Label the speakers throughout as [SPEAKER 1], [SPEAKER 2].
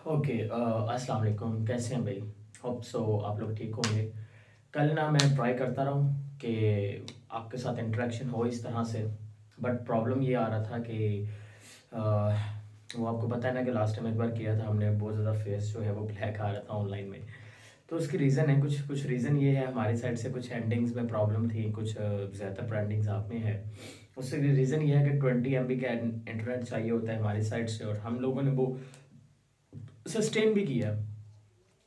[SPEAKER 1] Okay अस्सलाम वालेकुम। कैसे हैं भाई? होप सो आप लोग ठीक होंगे। कल ना मैं ट्राई करता रहा हूँ कि आपके साथ इंटरेक्शन हो इस तरह से, बट प्रॉब्लम ये आ रहा था कि अ, वो आपको पता है ना कि लास्ट टाइम एक बार किया था हमने, बहुत ज़्यादा फेस जो है वो ब्लैक आ रहा था ऑनलाइन में। तो उसकी रीज़न है, कुछ कुछ रीज़न ये है, हमारी साइड से कुछ एंडिंग्स में प्रॉब्लम थी, कुछ ज़्यादा पेंडिंग्स आप में है। उससे रीज़न ये है कि 20 MB का इंटरनेट चाहिए होता है हमारी साइड से, और हम लोगों ने वो सस्टेन भी किया।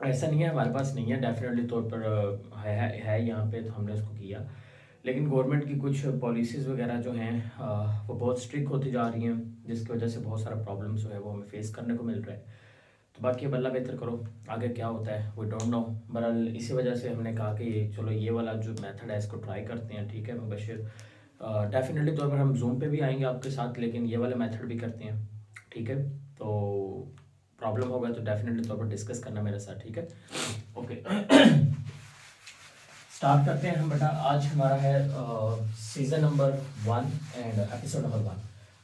[SPEAKER 1] ऐसा नहीं है हमारे पास नहीं है, डेफिनेटली तौर पर है यहाँ पे, तो हमने उसको किया। लेकिन गवर्नमेंट की कुछ पॉलिसीज़ वगैरह जो हैं वो बहुत स्ट्रिक्ट होती जा रही हैं, जिसकी वजह से बहुत सारा प्रॉब्लम जो है वो हमें फेस करने को मिल रहा है। तो बाकी अब अल्लाह बेहतर करो, आगे क्या होता है वी डोंट नो। बहरहाल इसी वजह से हमने कहा कि चलो ये वाला जो मेथड है इसको ट्राई करते हैं। ठीक है मुबशिर, डेफिनेटली तौर पर हम जूम पे भी आएंगे आपके साथ, लेकिन ये वाला मेथड भी करते हैं। ठीक है, तो प्रॉब्लम होगा तो डेफिनेटली तौर पर डिस्कस करना मेरे साथ। ठीक है, ओके। स्टार्ट करते हैं हम बेटा। आज हमारा है season number 1 and episode number 1।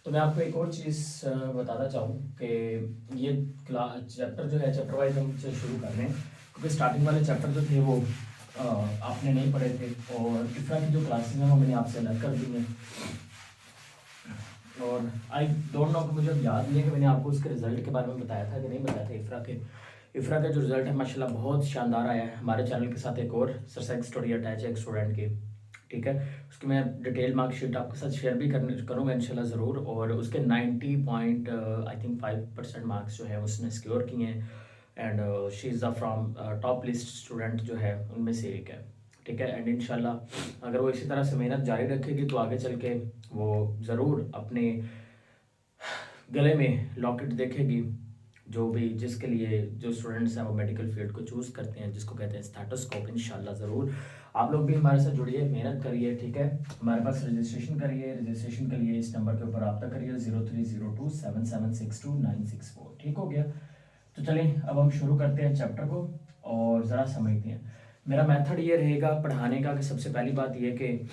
[SPEAKER 1] तो मैं आपको एक और चीज़ बताना चाहूँ कि ये क्लास चैप्टर जो है, चैप्टर वाइज हम से शुरू कर रहे हैं, क्योंकि स्टार्टिंग वाले चैप्टर जो थे वो आपने नहीं पढ़े थे, और इफ़रा की जो क्लासेस हैं वो मैंने आपसे अलग कर दी हैं। और आई डोंट नो कि मुझे अब याद नहीं है कि मैंने आपको उसके रिज़ल्ट के बारे में बताया था कि नहीं बताया था। इफ़रा का जो रिज़ल्ट है माशाल्लाह बहुत शानदार आया है। हमारे चैनल के साथ एक और सरसेक स्टोरी अटैच है एक स्टूडेंट की। ठीक है, उसकी मैं डिटेल मार्कशीट आपके साथ शेयर भी करूँगा इंशाल्लाह ज़रूर। और उसके 90 पॉइंट आई थिंक 5% मार्क्स जो है उसने सिक्योर किए हैं, and she is the from top list student जो है उनमें से एक है। ठीक है, एंड इंशाल्लाह अगर वो इसी तरह से मेहनत जारी रखेगी तो आगे चल के वो ज़रूर अपने गले में लॉकेट देखेगी, जो भी जिसके लिए जो स्टूडेंट्स हैं वो मेडिकल फील्ड को चूज़ करते हैं, जिसको कहते हैं स्टेथोस्कोप। इंशाल्लाह ज़रूर आप लोग भी हमारे साथ जुड़िए, मेहनत करिए। ठीक है, हमारे पास रजिस्ट्रेशन करिए, रजिस्ट्रेशन के लिए इस नंबर के ऊपर रब्ता करिए 03027762 ठीक हो गया। तो चलिए अब हम शुरू करते हैं चैप्टर को और ज़रा समझते हैं। मेरा मेथड ये रहेगा पढ़ाने का कि सबसे पहली बात ये कि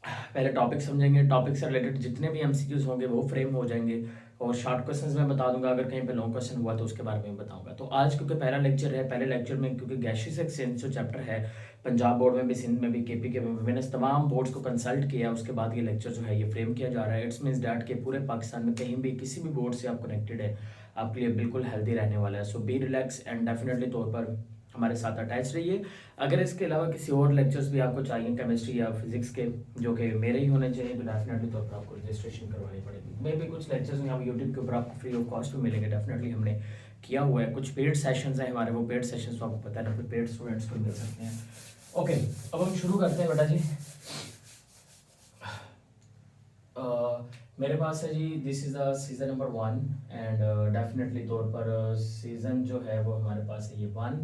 [SPEAKER 1] पहले टॉपिक समझेंगे, टॉपिक से रिलेटेड जितने भी एमसीक्यूज होंगे वो फ्रेम हो जाएंगे, और शॉर्ट क्वेश्चंस मैं बता दूंगा, अगर कहीं पे लॉन्ग क्वेश्चन हुआ तो उसके बारे में बताऊंगा। तो आज क्योंकि पहला लेक्चर है, पहले लेक्चर में क्योंकि गैशियस एक्सचेंज जो चैप्टर है पंजाब बोर्ड में भी, सिंध में भी, केपी के में भी, मैंने तमाम बोर्ड्स को कंसल्ट किया, उसके बाद ये लेक्चर जो है ये फ्रेम किया जा रहा है। इट्स मीन्स डैट के पूरे पाकिस्तान में कहीं भी किसी भी बोर्ड से आप कनेक्टेड है, आपके लिए बिल्कुल हेल्दी रहने वाला है। सो बी रिलैक्स एंड डेफिनेटली तौर पर हमारे साथ अटैच रहिए। अगर इसके अलावा किसी और लेक्चर्स भी आपको चाहिए केमिस्ट्री या फिजिक्स के, जो कि मेरे ही होने चाहिए, तो डेफिनेटली तौर पर आपको रजिस्ट्रेशन करवानी पड़ेगी। मे भी कुछ लेक्चर्स यहाँ यूट्यूब के ऊपर आपको फ्री ऑफ कॉस्ट भी मिलेंगे, डेफिनेटली हमने किया हुआ है। कुछ पेड सेशंस हैं हमारे, वो पेड सेशंस तो आपको पता है ना, पेड स्टूडेंट्स को मिल सकते हैं। ओके, अब हम शुरू करते हैं बेटा जी। मेरे पास है जी, this is the season number 1 and definitely तौर पर सीज़न जो है वो हमारे पास है ये 1,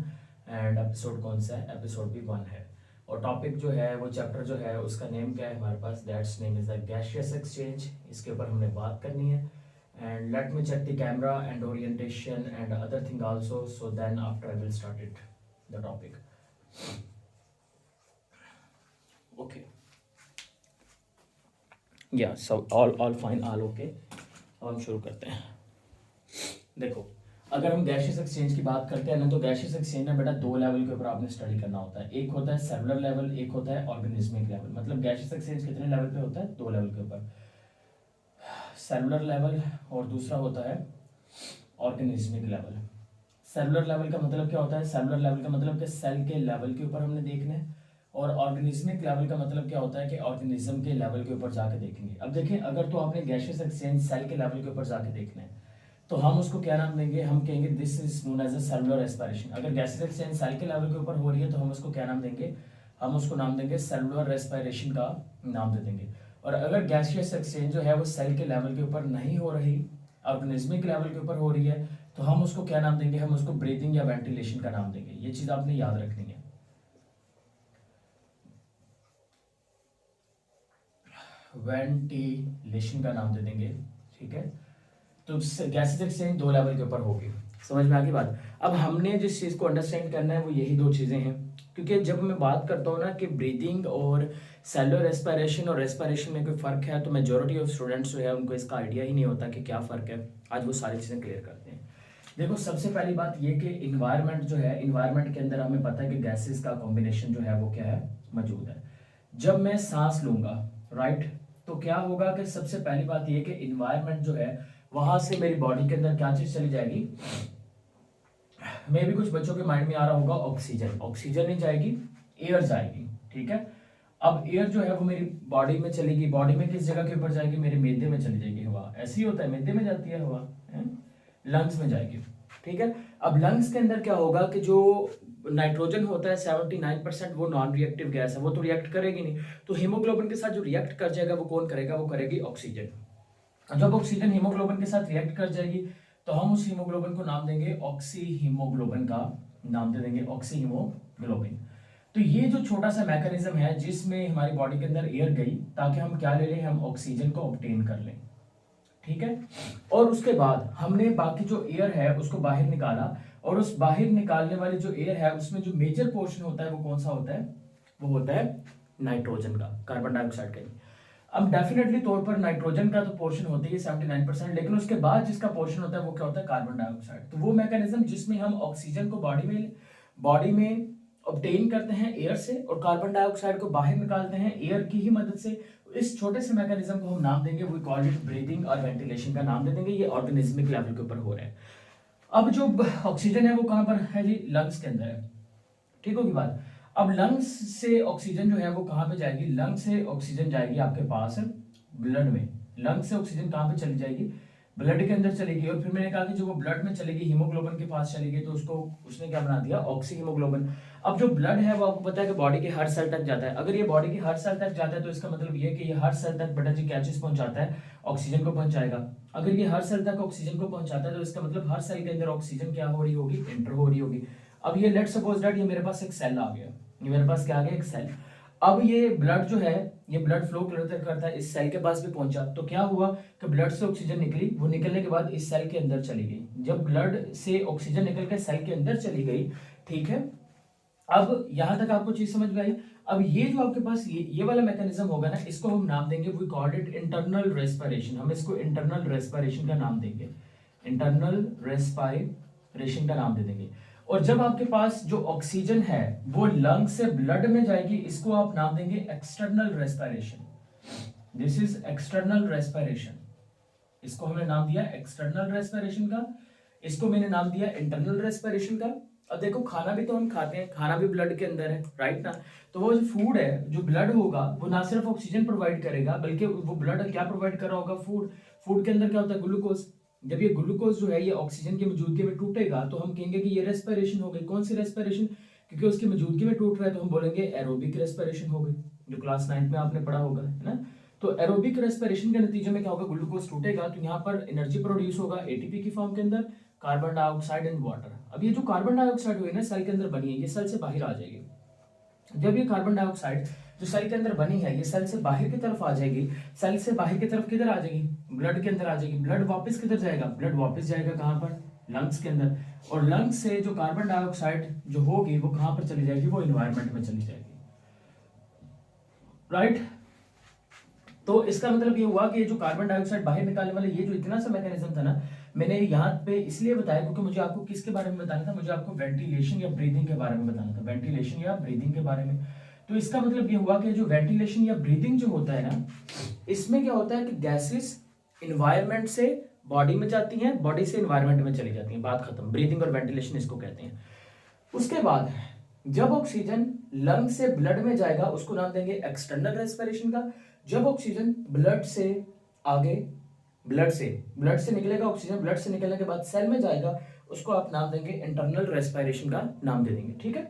[SPEAKER 1] एंड एपिसोड कौन सा है, एपिसोड भी 1 है। और टॉपिक जो है वो चैप्टर जो है उसका नेम क्या है हमारे पास, that's name is the gaseous exchange. इसके ऊपर हमने बात करनी है। And let me check the camera and orientation and other thing also, so then after I will start it the topic. Okay, yeah so all fine, all okay. अब हम शुरू करते हैं। देखो, अगर हम गैशियस एक्सचेंज की बात करते हैं ना, तो गैशियस एक्सचेंज में बेटा दो लेवल के ऊपर आपने स्टडी करना होता है। एक होता है सेलुलर लेवल, एक होता है ऑर्गेनिज्मिक लेवल। मतलब गैशियस एक्सचेंज कितने लेवल पे होता है, दो लेवल के ऊपर, सेलुलर लेवल और दूसरा होता है ऑर्गेनिज्मिक लेवल। सेलुलर लेवल का मतलब क्या होता है, सेलुलर लेवल का मतलब कि सेल के लेवल के ऊपर हमने देखना है, और ऑर्गेनिज्मिक लेवल का मतलब क्या होता है कि ऑर्गेनिज्म के लेवल के ऊपर जाके देखेंगे। अब देखें, अगर तो आपने गैशियस एक्सचेंज सेल के लेवल के ऊपर जाके देखना है तो हम उसको क्या नाम देंगे, हम कहेंगे this is known as a cellular respiration. अगर गैसियस एक्सचेंज सेल के लेवल के ऊपर हो रही है तो हम उसको क्या नाम देंगे, हम उसको नाम देंगे सेलुलर रेस्पिरेशन का नाम दे देंगे। और अगर गैसियस एक्सचेंज जो है वो सेल के लेवल के ऊपर नहीं हो रही, ऑर्गेनिज्मिक लेवल के ऊपर हो रही है, तो हम उसको क्या नाम देंगे, हम उसको ब्रीथिंग या वेंटिलेशन का नाम देंगे। ये चीज़ आपने याद रखनी है। वेंटिलेशन का नाम दे देंगे। ठीक है, तो गैसेस एक्सचेंज दो लेवल के ऊपर होगी। समझ में आ गई बात। अब हमने जिस चीज़ को अंडरस्टैंड करना है वो यही दो चीज़ें हैं, क्योंकि जब मैं बात करता हूँ ना कि ब्रीदिंग और सेलुलर रेस्पिरेशन और रेस्पिरेशन में कोई फ़र्क है, तो मेजॉरिटी ऑफ स्टूडेंट्स जो है उनको इसका आइडिया ही नहीं होता कि क्या फ़र्क है। आज वो सारी चीज़ें क्लियर करते हैं। देखो सबसे पहली बात ये कि इन्वायरमेंट जो है, इन्वायरमेंट के अंदर हमें पता है कि गैसेस का कॉम्बिनेशन जो है वो क्या है, मौजूद है। जब मैं सांस लूंगा, राइट, तो क्या होगा कि सबसे पहली बात ये कि इन्वायरमेंट जो है वहां से मेरी बॉडी के अंदर क्या चीज चली जाएगी, मे भी कुछ बच्चों के माइंड में आ रहा होगा ऑक्सीजन, ऑक्सीजन नहीं जाएगी, एयर जाएगी, ठीक है। अब एयर जो है वो मेरी बॉडी में चलेगी, बॉडी में किस जगह के ऊपर जाएगी, मेरे मैदे में चली जाएगी हवा, ऐसे ही होता है, मैदे में जाती है हवा, लंग्स में जाएगी, ठीक है। अब लंग्स के अंदर क्या होगा कि जो नाइट्रोजन होता है 79% वो नॉन रिएक्टिव गैस है, वो तो रिएक्ट करेगी नहीं, तो हीमोग्लोबिन के साथ जो रिएक्ट कर जाएगा वो कौन करेगा, वो करेगी ऑक्सीजन। जब ऑक्सीजन हीमोग्लोबिन के साथ रिएक्ट कर जाएगी तो हम उस हीमोग्लोबिन को नाम देंगे ऑक्सी हीमोग्लोबिन का नाम दे देंगे ऑक्सी हीमोग्लोबिन। तो ये जो छोटा सा मैकेनिज्म है जिसमें हमारी बॉडी के अंदर एयर गई ताकि हम क्या ले लें, हम ऑक्सीजन को ऑब्टेन कर लें, ठीक है। और उसके बाद हमने बाकी जो एयर है उसको बाहर निकाला, और उस बाहर निकालने वाली जो एयर है उसमें जो मेजर पोर्शन होता है वो कौन सा होता है, वो होता है नाइट्रोजन का, कार्बन डाइऑक्साइड का। अब डेफिनेटली तौर पर नाइट्रोजन का तो पोर्शन होती है 79%, लेकिन उसके बाद जिसका पोर्शन होता है वो क्या होता है, कार्बन डाइऑक्साइड। तो वो मैकेनिज्म जिसमें हम ऑक्सीजन को बॉडी में ऑब्टेन करते हैं एयर से, और कार्बन डाइऑक्साइड को बाहर निकालते हैं एयर की ही मदद से, इस छोटे से मैकेनिज्म को हम नाम देंगे, वी कॉल इट ब्रीदिंग और वेंटिलेशन का नाम दे देंगे। ये ऑर्गेनिज्मिक लेवल के ऊपर हो रहा है। अब जो ऑक्सीजन है वो कहां पर है जी, लंग्स के अंदर है, ठीक होगी बात। अब लंग्स से ऑक्सीजन जो है वो कहां पे जाएगी, लंग्स से ऑक्सीजन जाएगी आपके पास ब्लड में। लंग्स से ऑक्सीजन कहां पे चली जाएगी, ब्लड के अंदर चलेगी, और फिर मैंने कहा कि जो वो ब्लड में चलेगी हीमोग्लोबिन के पास चलेगी, तो उसको उसने क्या बना दिया, ऑक्सी हीमोग्लोबिन। अब जो ब्लड है वो आपको पता है कि बॉडी के हर सेल तक जाता है। अगर ये बॉडी के हर सेल तक जाता है तो इसका मतलब ये है कि ये हर सेल तक बेटा जी क्या चीज पहुंचाता है, ऑक्सीजन को पहुंचाएगा। अगर ये हर सेल तक ऑक्सीजन को पहुंचाता है तो इसका मतलब हर सेल के अंदर ऑक्सीजन क्या हो रही होगी, एंटर हो रही होगी। अब ये लेट्स सपोज दैट ये मेरे पास एक सेल आ गया, ये मेरे पास क्या आ गया, एक सेल। अब ये ब्लड जो है ये ब्लड फ्लो करता है, इस सेल के पास भी पहुंचा, तो क्या हुआ कि ब्लड से ऑक्सीजन निकली, वो निकलने के बाद इस सेल के अंदर चली गई। जब ब्लड से ऑक्सीजन निकल के सेल के अंदर चली गई, ठीक है, अब यहां तक आपको चीज समझ में आई। अब ये जो आपके पास ये वाला मैकेनिज्म होगा ना, इसको हम नाम देंगे, we called it internal respiration. हम इसको इंटरनल रेस्पिरेशन का नाम देंगे, इंटरनल रेस्पिरेशन का नाम दे देंगे। और जब आपके पास जो ऑक्सीजन है वो लंग से ब्लड में जाएगी, इसको आप नाम देंगे external respiration. This is external respiration. इसको हमने नाम दिया एक्सटर्नल रेस्पिरेशन का, इसको मैंने नाम दिया इंटरनल रेस्पिरेशन का। अब देखो खाना भी तो हम खाते हैं, खाना भी ब्लड के अंदर है, राइट ना। तो वो जो फूड है, जो ब्लड होगा, वो ना सिर्फ ऑक्सीजन प्रोवाइड करेगा बल्कि वो ब्लड क्या प्रोवाइड कर रहा होगा, फूड। फूड के अंदर क्या होता है, ग्लूकोज। जब ये ग्लूकोज जो है ये ऑक्सीजन की मौजूदगी में टूटेगा तो हम कहेंगे कि ये रेस्पिरेशन हो गई। कौन सी रेस्पिरेशन, क्योंकि उसकी मौजूदगी में टूट रहा है तो हम बोलेंगे एरोबिक रेस्पिरेशन हो गई, जो क्लास 9 में आपने पढ़ा होगा, है ना। तो एरोबिक रेस्पिरेशन के नतीजे में क्या होगा, ग्लूकोज टूटेगा तो यहाँ पर एनर्जी प्रोड्यूस होगा एटीपी की फॉर्म के अंदर, कार्बन डाइऑक्साइड एंड वाटर। अब ये जो कार्बन डाइऑक्साइड हुई ना सेल के अंदर बनी है, ये सेल से बाहर आ जाएगी। जब ये कार्बन डाइऑक्साइड जो सेल के अंदर बनी है ये सेल से बाहर की तरफ आ जाएगी, सेल से बाहर की तरफ किधर आ जाएगी, ब्लड के अंदर आ जाएगी। ब्लड वापस किधर जाएगा, ब्लड वापस जाएगा कहां पर, लंग्स के अंदर। और लंग्स से जो कार्बन डाइऑक्साइड जो होगी वो कहां पर चली जाएगी, वो एनवायरनमेंट में चली जाएगी, राइट। तो इसका मतलब ये हुआ कि ये जो कार्बन डाइऑक्साइड बाहर निकालने वाले ये जो इतना सा मैकेनिज्म था ना, मैंने यहाँ पे इसलिए बताया क्योंकि मुझे आपको किसके बारे में बताना था, मुझे आपको वेंटिलेशन या ब्रीदिंग के बारे में बताना था, वेंटिलेशन या ब्रीदिंग के बारे में। तो इसका मतलब ये हुआ कि जो वेंटिलेशन या ब्रीदिंग जो होता है ना, इसमें क्या होता है कि गैसेस इन्वायरमेंट से बॉडी में जाती हैं, बॉडी से इन्वायरमेंट में चली जाती हैं, बात खत्म। ब्रीदिंग और वेंटिलेशन इसको कहते हैं। उसके बाद जब ऑक्सीजन लंग से ब्लड में जाएगा उसको नाम देंगे एक्सटर्नल रेस्पिरेशन का। जब ऑक्सीजन ब्लड से आगे ब्लड से निकलेगा ऑक्सीजन, ब्लड से निकलने के बाद सेल में जाएगा, उसको आप नाम देंगे इंटरनल रेस्पिरेशन का नाम दे देंगे, ठीक है।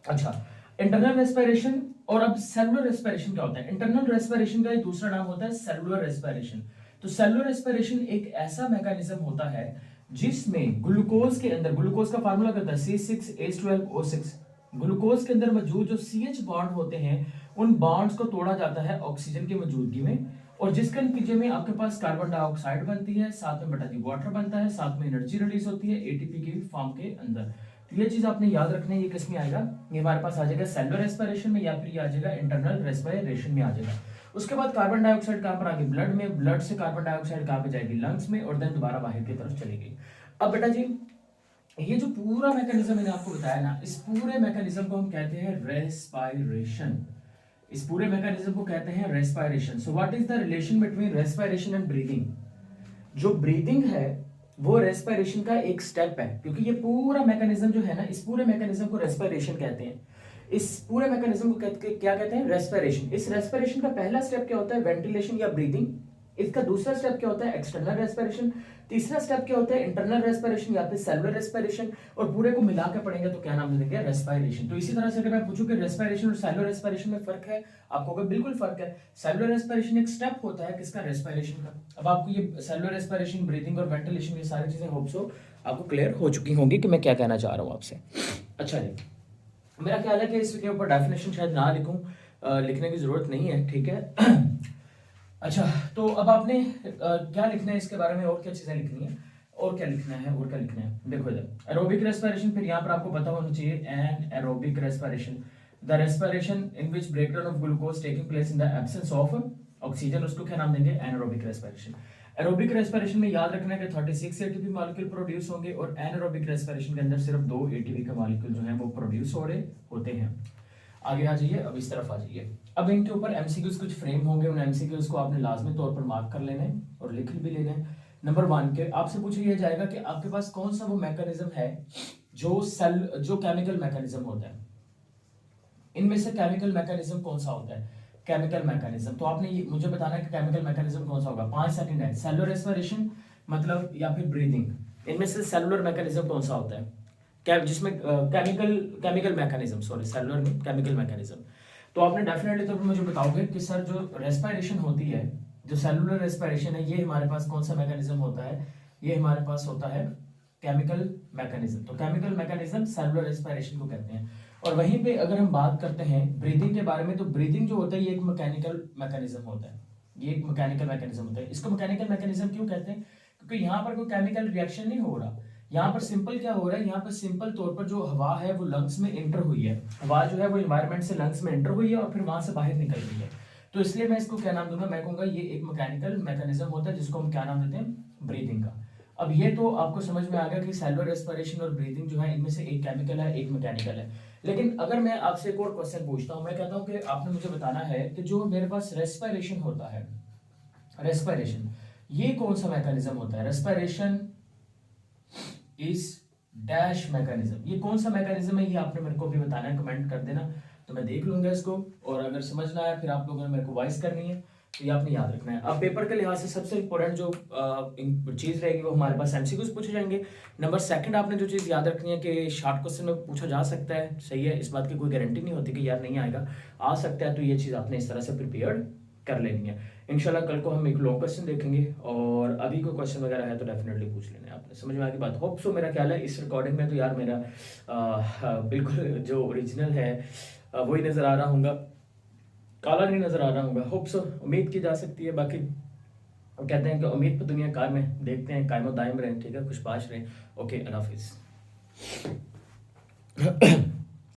[SPEAKER 1] अच्छा, इंटरनल रेस्पिरेशन और अब सेलुलर रेस्पिरेशन क्या होता है। इंटरनल रेस्पिरेशन का एक दूसरा नाम होता है सेलुलर रेस्पिरेशन। तो सेलुलर रेस्पिरेशन एक ऐसा मैकेनिज्म होता है जिसमें ग्लूकोज के अंदर, ग्लूकोज का फार्मूला क्या होता है, C6H12O6। ग्लूकोज के अंदर मौजूद जो CH बॉन्ड होते हैं उन बॉन्ड्स को तोड़ा जाता है ऑक्सीजन की मौजूदगी में, और जिसके नतीजे में आपके पास कार्बन डाइऑक्साइड बनती है, साथ में बेटा जी वाटर बनता है, साथ में एनर्जी रिलीज होती है एटीपी की फॉर्म के अंदर। तो ये चीज आपने याद रखना है, ये किस में आएगा, ये हमारे पास आ जाएगा सेलुलर रेस्पिरेशन में, या फिर ये आ जाएगा इंटरनल रेस्पिरेशन में आ जाएगा। उसके बाद कार्बन डाइऑक्साइड कहां पर आ गई, ब्लड में, ब्लड से कार्बन डाइऑक्साइड कहां पे जाएगी, लंग्स में, और देन दोबारा बाहर की तरफ चली गई। अब बेटा जी ये जो पूरा मैकेनिज्म मैंने आपको बताया ना, इस पूरे मैकेनिज्म को हम कहते हैं रेस्पायरेशन। इस पूरे मैकेनिज्म को कहते हैं respiration. So what is the relation between respiration and breathing? जो ब्रीदिंग है वो रेस्पिरेशन का एक स्टेप है, क्योंकि ये पूरा मैकेनिज्म जो है ना, इस पूरे मैकेनिज्म को रेस्पिरेशन कहते हैं। इस पूरे मैकेनिज्म को क्या कहते हैं? रेस्पिरेशन। इस रेस्पिरेशन का पहला स्टेप क्या होता है? वेंटिलेशन या ब्रीदिंग। इसका दूसरा स्टेप क्या होता है? External respiration. तीसरा स्टेप क्या होता है? इंटरनल रेस्पिरेशन या फिर सेलुलर रेस्पिरेशन। और पूरे को मिला के पढ़ेंगे तो क्या नाम दे देंगे? रेस्पिरेशन। तो इसी तरह से अगर मैं पूछूं कि रेस्पिरेशन और सेलुलर रेस्पिरेशन में फर्क है, आपको अगर बिल्कुल फर्क है। सेलुलर रेस्पिरेशन एक स्टेप होता है किसका? रेस्पिरेशन का। अब आपको ये सेलुलर रेस्पिरेशन, ब्रीदिंग और वेंटिलेशन, ये सारी चीजें होप सो आपको क्लियर हो चुकी होंगी कि मैं क्या कहना चाह रहा हूँ आपसे। अच्छा जी, मेरा ख्याल है कि इसके ऊपर डेफिनेशन शायद ना लिखूं, लिखने की जरूरत नहीं है, ठीक है। अच्छा, तो अब आपने क्या लिखना है इसके बारे में, और क्या चीजें लिखनी है, और क्या लिखना है, और क्या लिखना है? देखो इधर एरोबिक रेस्पिरेशन, फिर यहाँ पर आपको पता होना चाहिए anaerobic respiration, the respiration in which breakdown of glucose taking place in the absence of oxygen, उसको क्या नाम देंगे? Anaerobic respiration. एरोबिक रेस्पिरेशन में याद रखना है कि 36 एटीपी मॉलिक्यूल प्रोड्यूस होंगे, और एनारोबिक रेस्पिरेशन के अंदर सिर्फ 2 एटीपी के मॉलिक्यूल जो है वो प्रोड्यूस हो रहे होते हैं। आगे आ जाइए, अब इस तरफ आ जाइए। अब इनके ऊपर एमसीक्यूज कुछ फ्रेम होंगे, उन एमसीक्यूज को आपने लाजमी तौर पर मार्क कर लेना है और लिख भी लेना है। नंबर 1 के आपसे पूछ लिया जाएगा कि आपके पास कौन सा वो मैकेनिज्म है जो केमिकल मैकेनिज्म होता है। इनमें से केमिकल मैकेनिज्म कौन सा होता है? केमिकल मैकेनिज्म, तो आपने ये मुझे बताना है कि केमिकल मैकेनिज्म कौन सा होगा। 5 सेकंड है। सेलुलर रेस्पिरेशन मतलब या फिर ब्रीदिंग, इनमें से सेलुलर मैकेनिज्म कौन सा होता है? जिसमें केमिकल मैकेनिज्म, सॉरी सेलुलर में केमिकल मैकेनिज्म। तो आपने डेफिनेटली तो मुझे बताओगे कि सर जो रेस्पिरेशन होती है, जो सेलुलर रेस्पिरेशन है, ये हमारे पास कौन सा मैकेनिज्म होता है? ये हमारे पास होता है केमिकल मैकेनिज्म। तो केमिकल मैकेनिज्म सेलुलर रेस्पिरेशन को कहते हैं। और वहीं पे अगर हम बात करते हैं ब्रीदिंग के बारे में, तो ब्रीदिंग जो होता है ये एक मैकेनिकल मैकेनिज्म होता है। ये एक मैकेनिकल मैकेनिज्म होता है। इसको मैकेनिकल मैकेनिज्म क्यों कहते हैं? क्योंकि यहाँ पर कोई केमिकल रिएक्शन नहीं हो रहा। यहाँ पर सिंपल क्या हो रहा है? यहाँ पर सिंपल तौर पर जो हवा है वो लंग्स में एंटर हुई है। हवा जो है वो एनवायरनमेंट से लंग्स में एंटर हुई है और फिर वहां से बाहर निकल रही है। तो इसलिए मैं इसको क्या नाम दूंगा? मैं कहूंगा ये एक मैकेनिकल मैकेनिज्म होता है, जिसको हम क्या नाम देते हैं? ब्रीदिंग का। अब ये तो आपको समझ में आ गया कि सेलुलर रेस्पिरेशन और ब्रीदिंग जो है, इनमें से एक केमिकल है, एक मैकेनिकल है। लेकिन अगर मैं आपसे एक और क्वेश्चन पूछता हूं, मैं कहता हूं कि आपने मुझे बताना है कि जो मेरे पास रेस्पिरेशन होता है, रेस्पिरेशन, ये कौन सा मैकेनिज्म होता है? रेस्पिरेशन इज डैश मैकेनिज्म, ये कौन सा मैकेनिज्म है? ये आपने मेरे को भी बताना है, कमेंट कर देना, तो मैं देख लूंगा इसको। और अगर समझना है फिर आप लोगों ने मेरे को वॉइस करनी है, तो ये आपने याद रखना है। अब पेपर के लिहाज से सबसे इंपॉर्टेंट जो चीज रहेगी वो हमारे पास एमसीक्यूज पूछे जाएंगे। नंबर 2 आपने जो चीज याद रखनी है कि शॉर्ट क्वेश्चन में पूछा जा सकता है, सही है, इस बात की कोई गारंटी नहीं होती कि यार नहीं आएगा, आ सकता है। तो ये चीज आपने इस तरह से प्रिपेयर कर लेनी है। इंशाल्लाह कल को हम एक लॉन्ग क्वेश्चन देखेंगे, और अभी कोई क्वेश्चन वगैरह है तो डेफिनेटली पूछ लेना है। आपने समझ में आ गई बात? Hope so. मेरा ख्याल है इस रिकॉर्डिंग में तो यार मेरा बिल्कुल जो ओरिजिनल है वही नज़र आ रहा होगा, काला नहीं नज़र आ रहा होगा। होप सो, उम्मीद की जा सकती है। बाकी कहते हैं कि उम्मीद पर दुनिया कायम है, देखते हैं कायम दायम रहें, ठीक है, खुशबाश रहें। ओके, अल्लाह हाफिज़।